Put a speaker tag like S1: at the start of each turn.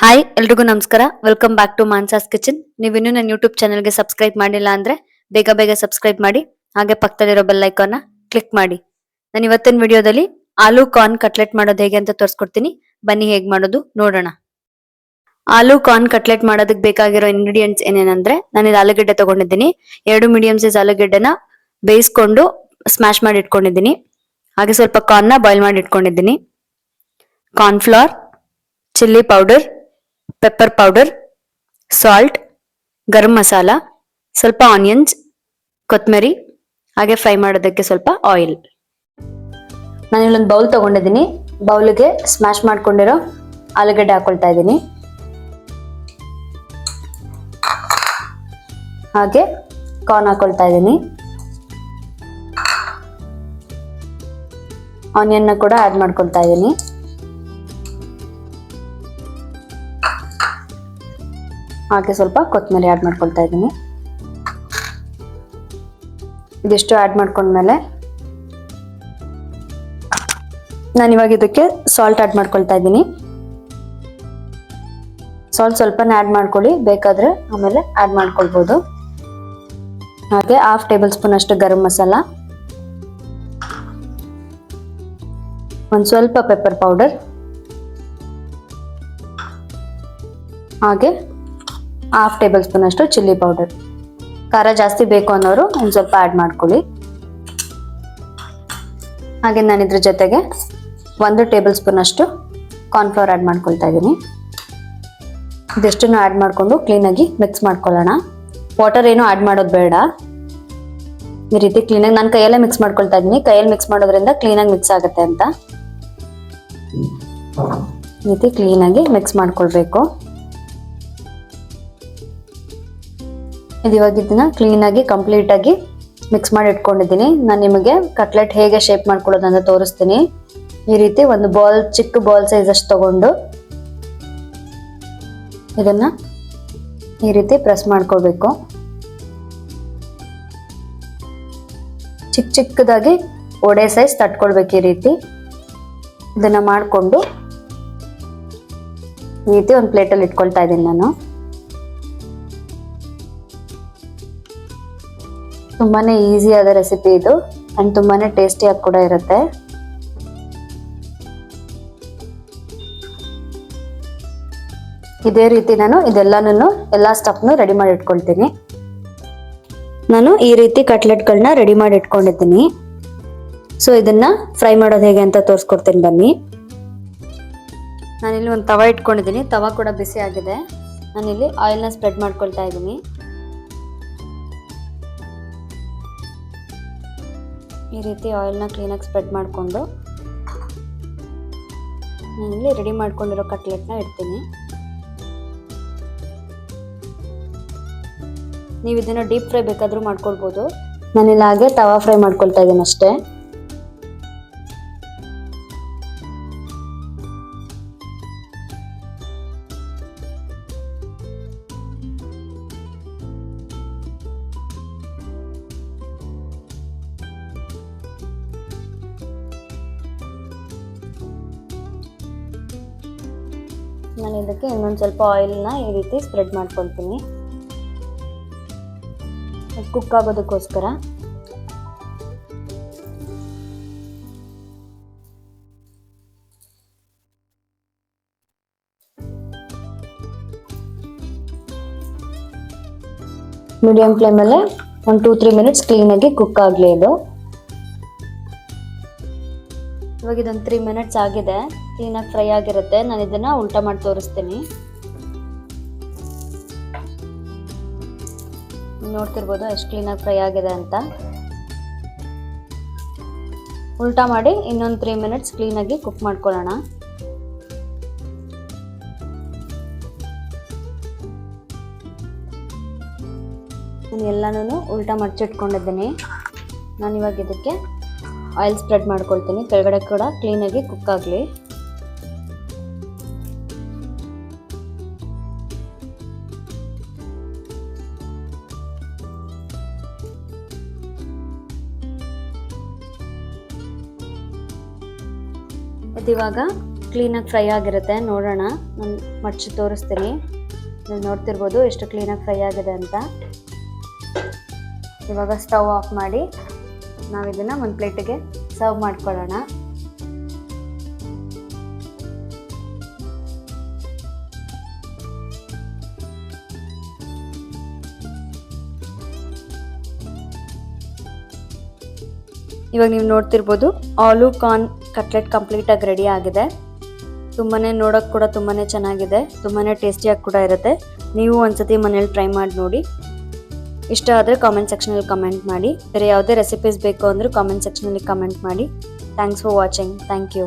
S1: Hi ಎಲ್ರಿಗೂ ನಮಸ್ಕಾರ. Welcome back to ಮಾನ್ಸಾಸ್ ಕಿಚನ್. ನೀವಿನ್ನೂ ನನ್ನ ಯೂಟ್ಯೂಬ್ ಚಾನಲ್ಗೆ ಸಬ್ಸ್ಕ್ರೈಬ್ ಮಾಡಿಲ್ಲ ಅಂದ್ರೆ ಬೇಗ ಬೇಗ ಸಬ್ಸ್ಕ್ರೈಬ್ ಮಾಡಿ, ಹಾಗೆ ಪಕ್ಕದಲ್ಲಿರೋ ಬೆಲ್ ಐಕಾನ್ನ ಕ್ಲಿಕ್ ಮಾಡಿ. ನಾನು ಇವತ್ತಿನ ವಿಡಿಯೋದಲ್ಲಿ ಆಲೂ ಕಾರ್ನ್ ಕಟ್ಲೆಟ್ ಮಾಡೋದು ಹೇಗೆ ಅಂತ ತೋರಿಸ್ಕೊಡ್ತೀನಿ. ಬನ್ನಿ ಹೇಗೆ ಮಾಡೋದು ನೋಡೋಣ. ಆಲೂ ಕಾರ್ನ್ ಕಟ್ಲೆಟ್ ಮಾಡೋದಕ್ಕೆ ಬೇಕಾಗಿರೋ ಇಂಗ್ರೀಡಿಯೆಂಟ್ಸ್ ಏನೇನಂದ್ರೆ, ನಾನಿಲ್ಲಿ ಆಲೂಗಡ್ಡೆ ತಗೊಂಡಿದ್ದೀನಿ. 2 ಮೀಡಿಯಂ ಸೈಜ್ ಆಲೂಗಡ್ಡೆನ ಬೇಯಿಸ್ಕೊಂಡು ಸ್ಮ್ಯಾಶ್ ಮಾಡಿ ಇಟ್ಕೊಂಡಿದ್ದೀನಿ. ಹಾಗೆ ಸ್ವಲ್ಪ ಕಾರ್ನ್ನ ಬಾಯ್ಲ್ ಮಾಡಿ ಇಟ್ಕೊಂಡಿದ್ದೀನಿ. Cornflour, chilli powder, pepper powder, salt, garam masala, ಸ್ವಲ್ಪ ಆನಿಯನ್ಸ್, ಕೊತ್ತಂಬರಿ, ಹಾಗೆ ಫ್ರೈ ಮಾಡೋದಕ್ಕೆ ಸ್ವಲ್ಪ ಆಯಿಲ್. ನಾನು ಇಲ್ಲೊಂದು ಬೌಲ್ ತಗೊಂಡಿದ್ದೀನಿ. ಬೌಲ್ಗೆ ಸ್ಮ್ಯಾಶ್ ಮಾಡ್ಕೊಂಡಿರೋ ಆಲೂಗಡ್ಡೆ ಹಾಕೊಳ್ತಾ ಇದ್ದೀನಿ. ಹಾಗೆ ಕಾರ್ನ್ ಹಾಕೊಳ್ತಾ ಇದ್ದೀನಿ. ಆನಿಯನ್ನ ಕೂಡ ಆಡ್ ಮಾಡ್ಕೊಳ್ತಾ ಇದ್ದೀನಿ. ಹಾಗೆ ಸ್ವಲ್ಪ ಕೊತ್ತಂಬರಿ ಆಡ್ ಮಾಡ್ಕೊಳ್ತಾ ಇದ್ದೀನಿ. ಇದಿಷ್ಟು ಆಡ್ ಮಾಡ್ಕೊಂಡ್ಮೇಲೆ ನಾನು ಇವಾಗ ಇದಕ್ಕೆ ಸಾಲ್ಟ್ ಆಡ್ ಮಾಡ್ಕೊಳ್ತಾ ಇದ್ದೀನಿ. ಸಾಲ್ಟ್ ಸ್ವಲ್ಪನೇ ಆಡ್ ಮಾಡ್ಕೊಳ್ಳಿ, ಬೇಕಾದ್ರೆ ಆಮೇಲೆ ಆಡ್ ಮಾಡ್ಕೊಳ್ಬೋದು. ಹಾಗೆ 1/2 ಟೇಬಲ್ ಸ್ಪೂನ್ ಅಷ್ಟು ಗರಂ ಮಸಾಲ, ಒಂದು ಸ್ವಲ್ಪ ಪೆಪ್ಪರ್ ಪೌಡರ್, ಹಾಗೆ 1/2 ಟೇಬಲ್ ಸ್ಪೂನ್ ಅಷ್ಟು ಚಿಲ್ಲಿ ಪೌಡರ್. ಖಾರ ಜಾಸ್ತಿ ಬೇಕು ಅನ್ನೋರು ಒಂದು ಸ್ವಲ್ಪ ಆಡ್ ಮಾಡ್ಕೊಳ್ಳಿ. ಹಾಗೆ ನಾನು ಇದ್ರ ಜೊತೆಗೆ 1 ಟೇಬಲ್ ಸ್ಪೂನ್ ಅಷ್ಟು ಕಾರ್ನ್ಫ್ಲವರ್ ಆಡ್ ಮಾಡ್ಕೊಳ್ತಾ ಇದ್ದೀನಿ. ಇದೆಷ್ಟನ್ನು ಆಡ್ ಮಾಡಿಕೊಂಡು ಕ್ಲೀನಾಗಿ ಮಿಕ್ಸ್ ಮಾಡ್ಕೊಳ್ಳೋಣ. ವಾಟರ್ ಏನು ಆಡ್ ಮಾಡೋದು ಬೇಡ. ಈ ರೀತಿ ಕ್ಲೀನಾಗಿ ನಾನು ಕೈಯಲ್ಲೇ ಮಿಕ್ಸ್ ಮಾಡ್ಕೊಳ್ತಾ ಇದ್ದೀನಿ. ಕೈಯಲ್ಲಿ ಮಿಕ್ಸ್ ಮಾಡೋದ್ರಿಂದ ಕ್ಲೀನಾಗಿ ಮಿಕ್ಸ್ ಆಗುತ್ತೆ ಅಂತ. ಈ ರೀತಿ ಕ್ಲೀನಾಗಿ ಮಿಕ್ಸ್ ಮಾಡ್ಕೊಳ್ಬೇಕು. ಇವಾಗ ಇದನ್ನ ಕ್ಲೀನಾಗಿ ಕಂಪ್ಲೀಟ್ ಆಗಿ ಮಿಕ್ಸ್ ಮಾಡಿ ಇಟ್ಕೊಂಡಿದ್ದೀನಿ. ನಾನು ನಿಮಗೆ ಕಟ್ಲೆಟ್ ಹೇಗೆ ಶೇಪ್ ಮಾಡ್ಕೊಳ್ಳೋದು ಅಂತ ತೋರಿಸ್ತೀನಿ. ಈ ರೀತಿ ಒಂದು ಬಾಲ್, ಚಿಕ್ಕ ಬಾಲ್ ಸೈಜ್ ಅಷ್ಟು ತಗೊಂಡು ಇದನ್ನ ಈ ರೀತಿ ಪ್ರೆಸ್ ಮಾಡ್ಕೋಬೇಕು. ಚಿಕ್ಕ ಚಿಕ್ಕದಾಗಿ ಒಡೆ ಸೈಜ್ ತಟ್ಕೊಳ್ಬೇಕು. ಈ ರೀತಿ ಇದನ್ನ ಮಾಡಿಕೊಂಡು ಈ ರೀತಿ ಒಂದು ಪ್ಲೇಟಲ್ಲಿ ಇಟ್ಕೊಳ್ತಾ ಇದ್ದೀನಿ ನಾನು. ತುಂಬಾನೇ ಈಸಿ ಆದ ರೆಸಿಪಿ ಇದು, ಅಂಡ್ ತುಂಬಾನೇ ಟೇಸ್ಟಿಯಾಗಿ ಕೂಡ ಇರುತ್ತೆ. ಇದೇ ರೀತಿ ನಾನು ಎಲ್ಲ ಸ್ಟಫ್ನು ರೆಡಿ ಮಾಡಿ ಇಟ್ಕೊಳ್ತೀನಿ. ನಾನು ಈ ರೀತಿ ಕಟ್ಲೆಟ್ಗಳನ್ನ ರೆಡಿ ಮಾಡಿ ಇಟ್ಕೊಂಡಿದ್ದೀನಿ. ಸೊ ಇದನ್ನ ಫ್ರೈ ಮಾಡೋದು ಹೇಗೆ ಅಂತ ತೋರಿಸ್ಕೊಡ್ತೀನಿ ಬನ್ನಿ. ನಾನಿಲ್ಲಿ ಒಂದು ತವ ಇಟ್ಕೊಂಡಿದ್ದೀನಿ. ತವ ಕೂಡ ಬಿಸಿ ಆಗಿದೆ. ನಾನಿಲ್ಲಿ ಆಯಿಲ್ನ ಸ್ಪ್ರೆಡ್ ಮಾಡ್ಕೊಳ್ತಾ ಇದ್ದೀನಿ. ಈ ರೀತಿ ಆಯಿಲ್ನ ಕ್ಲೀನಾಗಿ ಸ್ಪ್ರೆಡ್ ಮಾಡಿಕೊಂಡು ನಾನಿಲ್ಲಿ ರೆಡಿ ಮಾಡ್ಕೊಂಡಿರೋ ಕಟ್ಲೆಟ್ನ ಇಡ್ತೀನಿ. ನೀವು ಇದನ್ನು ಡೀಪ್ ಫ್ರೈ ಬೇಕಾದರೂ ಮಾಡ್ಕೊಳ್ಬೋದು. ನಾನಿಲ್ಲಿ ಹಾಗೆ ತವಾ ಫ್ರೈ ಮಾಡ್ಕೊಳ್ತಾ ಇದ್ದೀನಿ ಅಷ್ಟೇ. ನಾನು ಇದಕ್ಕೆ ಇನ್ನೊಂದು ಸ್ವಲ್ಪ ಆಯಿಲ್ನ ಈ ರೀತಿ ಸ್ಪ್ರೆಡ್ ಮಾಡ್ಕೊಳ್ತೀನಿ, ಕುಕ್ ಆಗೋದಕ್ಕೋಸ್ಕರ. ಮೀಡಿಯಂ ಫ್ಲೇಮಲ್ಲೇ ಒಂದು 2-3 ಮಿನಿಟ್ಸ್ ಕ್ಲೀನಾಗಿ ಕುಕ್ ಆಗಲಿ ಇದು. ಇವಾಗ ಇದೊಂದು 3 ಮಿನಿಟ್ಸ್ ಆಗಿದೆ, ಕ್ಲೀನಾಗಿ ಫ್ರೈ ಆಗಿರುತ್ತೆ. ನಾನು ಇದನ್ನ ಉಲ್ಟಾ ಮಾಡಿ ತೋರಿಸ್ತೀನಿ. ನೋಡ್ತಿರ್ಬೋದು ಎಷ್ಟು ಕ್ಲೀನಾಗಿ ಫ್ರೈ ಆಗಿದೆ ಅಂತ. ಉಲ್ಟಾ ಮಾಡಿ ಇನ್ನೊಂದು 3 ಮಿನಿಟ್ಸ್ ಕ್ಲೀನಾಗಿ ಕುಕ್ ಮಾಡ್ಕೊಳ್ಳೋಣ. ನಾನು ಎಲ್ಲನೂ ಉಲ್ಟಾ ಮಡ್ಚಿಟ್ಕೊಂಡಿದ್ದೀನಿ. ನಾನು ಇವಾಗ ಇದಕ್ಕೆ ಆಯಿಲ್ ಸ್ಪ್ರೆಡ್ ಮಾಡ್ಕೊಳ್ತೀನಿ. ಕೆಳಗಡೆ ಕೂಡ ಕ್ಲೀನಾಗಿ ಕುಕ್ ಆಗಲಿ. ಇದಿವಾಗ ಕ್ಲೀನಾಗಿ ಫ್ರೈ ಆಗಿರುತ್ತೆ. ನೋಡೋಣ, ನಾನು ಮಡ್ಚಿ ತೋರಿಸ್ತೀನಿ. ನೀವು ನೋಡ್ತಿರ್ಬೋದು ಎಷ್ಟು ಕ್ಲೀನಾಗಿ ಫ್ರೈ ಆಗಿದೆ ಅಂತ. ಇವಾಗ ಸ್ಟವ್ ಆಫ್ ಮಾಡಿ ನಾವು ಇದನ್ನು ಒಂದು ಪ್ಲೇಟಿಗೆ ಸರ್ವ್ ಮಾಡ್ಕೊಳ್ಳೋಣ. ಇವಾಗ ನೀವು ನೋಡ್ತಿರ್ಬೋದು ಆಲೂ ಕಾರ್ನ್ ಕಟ್ಲೆಟ್ ಕಂಪ್ಲೀಟಾಗಿ ರೆಡಿ ಆಗಿದೆ. ತುಂಬಾ ನೋಡೋಕೆ ಕೂಡ ತುಂಬಾ ಚೆನ್ನಾಗಿದೆ, ತುಂಬಾ ಟೇಸ್ಟಿಯಾಗಿ ಕೂಡ ಇರುತ್ತೆ. ನೀವು ಒಂದ್ಸತಿ ಮನೇಲಿ ಟ್ರೈ ಮಾಡಿ ನೋಡಿ. ಇಷ್ಟ ಆದರೆ ಕಾಮೆಂಟ್ ಸೆಕ್ಷನಲ್ಲಿ ಕಮೆಂಟ್ ಮಾಡಿ. ಬೇರೆ ಯಾವುದೇ ರೆಸಿಪೀಸ್ ಬೇಕು ಅಂದರೂ ಕಾಮೆಂಟ್ ಸೆಕ್ಷನಲ್ಲಿ ಕಮೆಂಟ್ ಮಾಡಿ. Thanks for watching. Thank you.